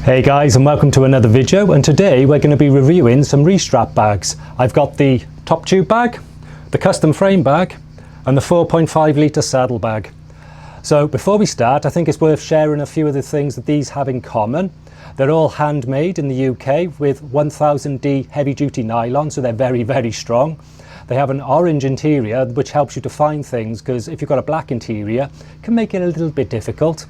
Hey guys, and welcome to another video, and today we're going to be reviewing some Restrap bags. I've got the top tube bag, the custom frame bag and the 4.5 litre saddle bag. So before we start, I think it's worth sharing a few of the things that these have in common. They're all handmade in the UK with 1000D heavy duty nylon, so they're very strong. They have an orange interior which helps you to find things, because if you've got a black interior it can make it a little bit difficult.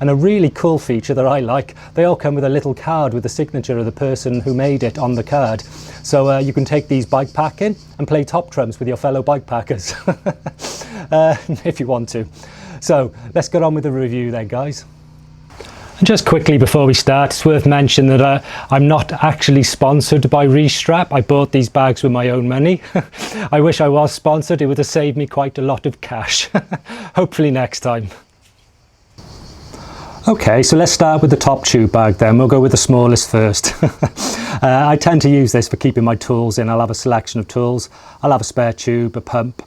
And a really cool feature that I like, they all come with a little card with the signature of the person who made it on the card. So you can take these bike packing and play top trumps with your fellow bike packers if you want to. So let's get on with the review then, guys. And just quickly before we start, it's worth mentioning that I'm not actually sponsored by Restrap. I bought these bags with my own money. I wish I was sponsored, it would have saved me quite a lot of cash. Hopefully next time. Okay, so let's start with the top tube bag then. We'll go with the smallest first. I tend to use this for keeping my tools in. I'll have a selection of tools. I'll have a spare tube, a pump,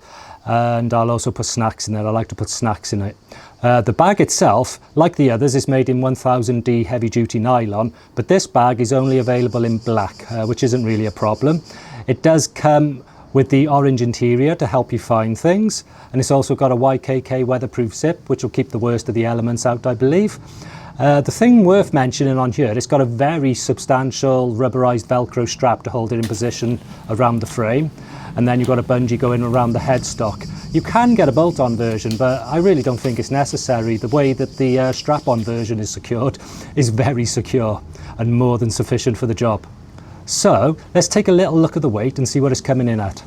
and I'll also put snacks in there. I like to put snacks in it. The bag itself, like the others, is made in 1000D heavy duty nylon, but this bag is only available in black, which isn't really a problem. It does come with the orange interior to help you find things, and it's also got a YKK weatherproof zip which will keep the worst of the elements out, I believe. The thing worth mentioning on here, it's got a very substantial rubberized velcro strap to hold it in position around the frame, and then you've got a bungee going around the headstock. You can get a bolt-on version, but I really don't think it's necessary. The way that the strap-on version is secured is very secure and more than sufficient for the job. So let's take a little look at the weight and see what it's coming in at.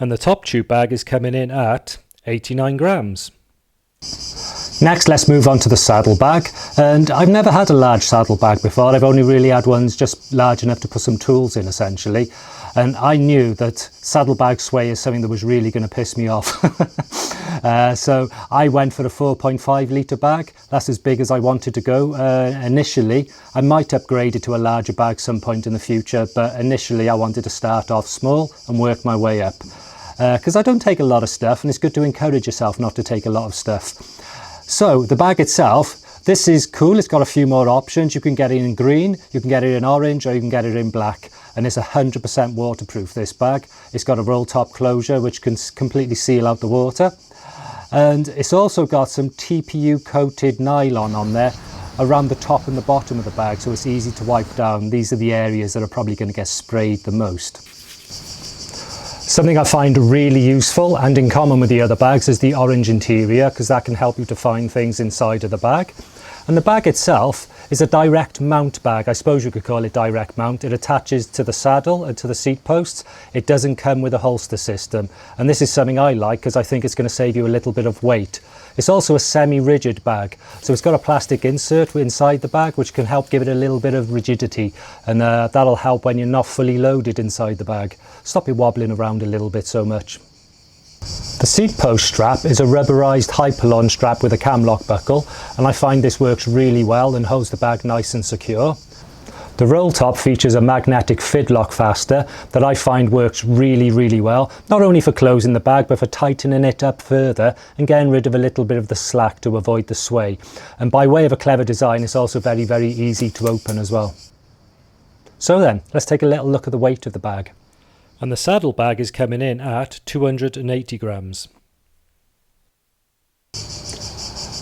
And the top tube bag is coming in at 89 grams. Next, let's move on to the saddle bag. And I've never had a large saddle bag before. I've only really had ones just large enough to put some tools in, essentially. And I knew that saddlebag sway is something that was really going to piss me off. So I went for a 4.5 litre bag. That's as big as I wanted to go. Initially, I might upgrade it to a larger bag some point in the future, but initially I wanted to start off small and work my way up. Because I don't take a lot of stuff, and it's good to encourage yourself not to take a lot of stuff. So the bag itself, this is cool. It's got a few more options. You can get it in green, you can get it in orange, or you can get it in black. And it's 100% waterproof, this bag. It's got a roll top closure which can completely seal out the water. And it's also got some TPU coated nylon on there around the top and the bottom of the bag, so it's easy to wipe down. These are the areas that are probably going to get sprayed the most. Something I find really useful and in common with the other bags is the orange interior, because that can help you to find things inside of the bag. And the bag itself is a direct mount bag. I suppose you could call it direct mount. It attaches to the saddle and to the seat posts. It doesn't come with a holster system. And this is something I like because I think it's going to save you a little bit of weight. It's also a semi-rigid bag. So it's got a plastic insert inside the bag which can help give it a little bit of rigidity. And that'll help when you're not fully loaded inside the bag. Stop you wobbling around a little bit so much. The seat post strap is a rubberized Hyperlon strap with a cam lock buckle, and I find this works really well and holds the bag nice and secure. The roll top features a magnetic fidlock fastener that I find works really well, not only for closing the bag but for tightening it up further and getting rid of a little bit of the slack to avoid the sway. And by way of a clever design, it's also very easy to open as well. So then, let's take a little look at the weight of the bag. And the saddle bag is coming in at 280 grams.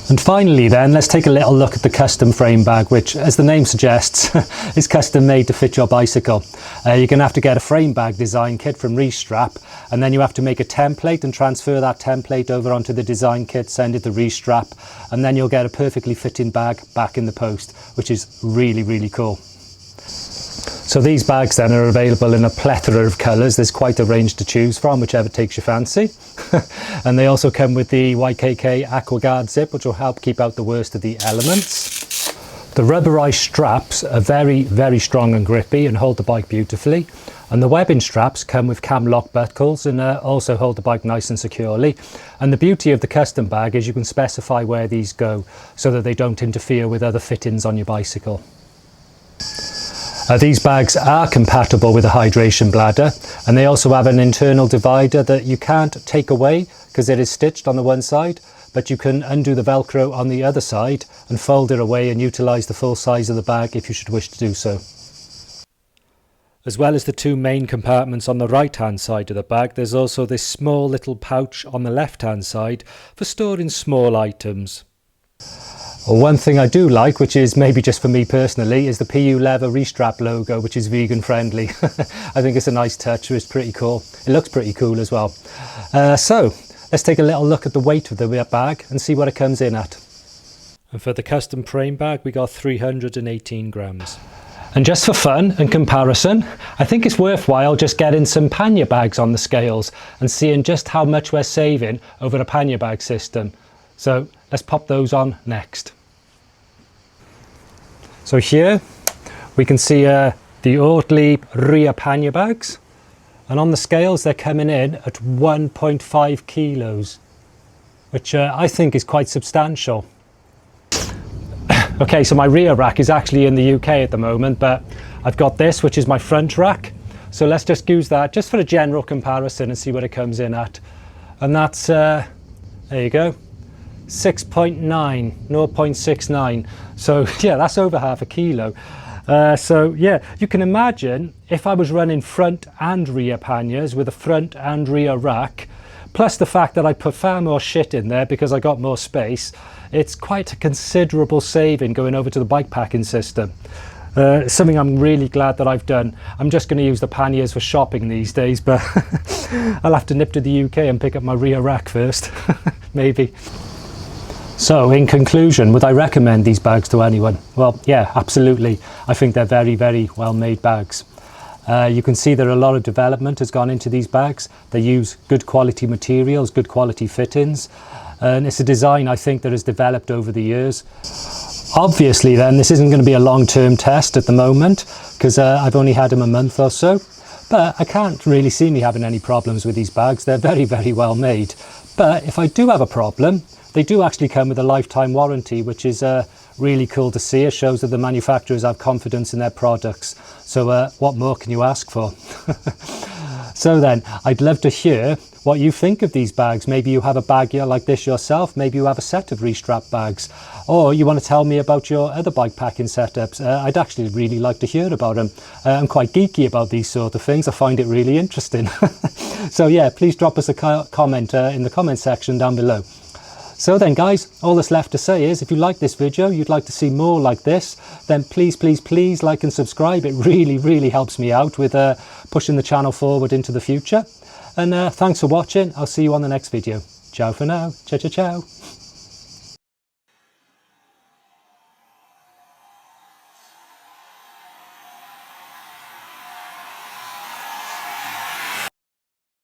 And finally then, let's take a little look at the custom frame bag, which, as the name suggests, is custom made to fit your bicycle. You're going to have to get a frame bag design kit from Restrap, and then you have to make a template and transfer that template over onto the design kit, send it to Restrap, and then you'll get a perfectly fitting bag back in the post, which is really cool. So these bags then are available in a plethora of colours. There's quite a range to choose from, whichever takes your fancy. And they also come with the YKK AquaGuard zip, which will help keep out the worst of the elements. The rubberized straps are very strong and grippy and hold the bike beautifully. And the webbing straps come with cam lock buckles and also hold the bike nice and securely. And the beauty of the custom bag is you can specify where these go so that they don't interfere with other fittings on your bicycle. These bags are compatible with a hydration bladder, and they also have an internal divider that you can't take away because it is stitched on the one side, but you can undo the Velcro on the other side and fold it away and utilise the full size of the bag if you should wish to do so. As well as the two main compartments on the right hand side of the bag, there's also this small little pouch on the left hand side for storing small items. One thing I do like, which is maybe just for me personally, is the PU Leather Restrap logo, which is vegan friendly. I think it's a nice touch, it's pretty cool. It looks pretty cool as well. So let's take a little look at the weight of the bag and see what it comes in at. And for the custom frame bag, we got 318 grams. And just for fun and comparison, I think it's worthwhile just getting some pannier bags on the scales and seeing just how much we're saving over a pannier bag system. So let's pop those on next. So here we can see the Ortlieb rear pannier bags, and on the scales they're coming in at 1.5 kilos, which I think is quite substantial. Okay, so my rear rack is actually in the UK at the moment, but I've got this, which is my front rack. So let's just use that just for a general comparison and see what it comes in at. And that's, there you go, 0.69. So yeah, that's over half a kilo. So yeah, you can imagine if I was running front and rear panniers with a front and rear rack, plus the fact that I put far more shit in there because I got more space, it's quite a considerable saving going over to the bikepacking system. Something I'm really glad that I've done. I'm just going to use the panniers for shopping these days, but I'll have to nip to the UK and pick up my rear rack first, maybe. So in conclusion, would I recommend these bags to anyone? Well, yeah, absolutely. I think they're very, very well made bags. You can see that a lot of development has gone into these bags. They use good quality materials, good quality fittings, and it's a design I think that has developed over the years. Obviously then, this isn't going to be a long-term test at the moment because I've only had them a month or so, but I can't really see me having any problems with these bags. They're very, very well made. But if I do have a problem, they do actually come with a lifetime warranty, which is really cool to see. It shows that the manufacturers have confidence in their products. So what more can you ask for? So then, I'd love to hear what you think of these bags. Maybe you have a bag like this yourself. Maybe you have a set of Restrap bags. Or you want to tell me about your other bikepacking setups. I'd actually really like to hear about them. I'm quite geeky about these sort of things. I find it really interesting. So yeah, please drop us a comment in the comment section down below. So then guys, all that's left to say is if you like this video, you'd like to see more like this, then please, please, please like and subscribe. It really, really helps me out with pushing the channel forward into the future. And thanks for watching. I'll see you on the next video. Ciao for now. Ciao, ciao, ciao.